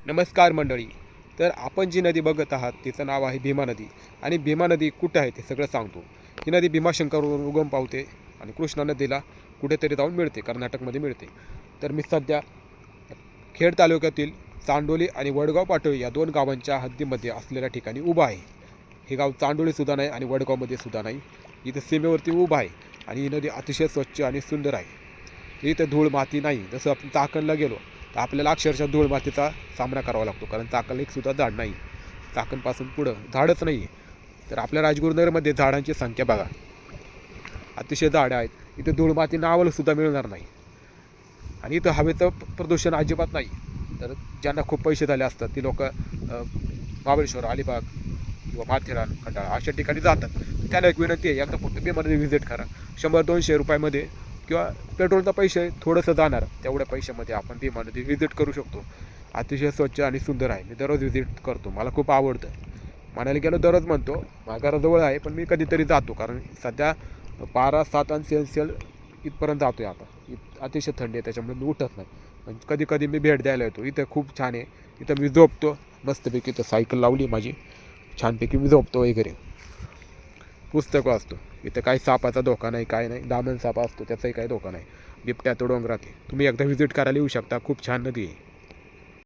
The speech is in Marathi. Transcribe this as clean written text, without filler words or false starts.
नमस्कार मंडळी. तर आपण जी नदी बघत आहात तिचं नाव आहे भीमा नदी. आणि भीमा नदी कुठे आहे ते सगळं सांगतो. ही नदी भीमाशंकरवरून उगम पावते आणि कृष्णा नदीला कुठेतरी जाऊन मिळते, कर्नाटकमध्ये मिळते. तर मी सध्या खेड तालुक्यातील चांडोली आणि वडगाव पाटोळी या 2 गावांच्या हद्दीमध्ये असलेल्या ठिकाणी उभा आहे. हे गाव चांडोलीसुद्धा नाही आणि वडगावमध्ये सुद्धा नाही. इथं सीमेवरती उभा आहे आणि ही नदी अतिशय स्वच्छ आणि सुंदर आहे. इथं धूळ माती नाही. जसं आपण चाकणला गेलो तर आपल्याला अक्षरशः धूळ मातीचा सामना करावा लागतो, कारण चाकणला एकसुद्धा झाड नाही. चाकणपासून पुढं झाडच नाही आहे. तर आपल्या राजगुरुनगरमध्ये झाडांची संख्या बघा, अतिशय झाडं आहेत. इथं धूळ माती नावाला सुद्धा मिळणार नाही. आणि इथं हवेचं प्रदूषण अजिबात नाही. तर ज्यांना खूप पैसे झाले असतात ती लोक महाबळेश्वर, अलिबाग किंवा माथेरान, खंडाळा अशा ठिकाणी जातात. त्याला एक विनंती आहे, एकदा फक्त भीमामध्ये व्हिजिट करा. 100-200 रुपयामध्ये किंवा पेट्रोलचा पैसे थोडंसं जाणार, तेवढ्या पैशामध्ये आपण भीमामध्ये व्हिजिट करू शकतो. अतिशय स्वच्छ आणि सुंदर आहे. मी दररोज व्हिजिट करतो, मला खूप आवडतं. म्हणायला गेलो दररोज म्हणतो, माझ्या घराजवळ आहे पण मी कधीतरी जातो, कारण सध्या 12-7 अंश सेल्सिअस इथपर्यंत जातो आहे आता. अतिशय थंडी आहे, त्याच्यामुळे मी उठत नाही. पण कधी कधी मी भेट द्यायला येतो. इथं खूप छान आहे. इथं मी झोपतो मस्तपैकी. इथं सायकल लावली माझी, छानपैकी मी झोपतो वगैरे, पुस्तक वाचतो. इथं काही सापाचा धोका नाही, काय नाही. दामन साप असतो त्याचाही काही धोका नाही. बिबट्या तो डोंगरात आहे. तुम्ही एकदा व्हिजिट करायला येऊ शकता. खूप छान नदी आहे.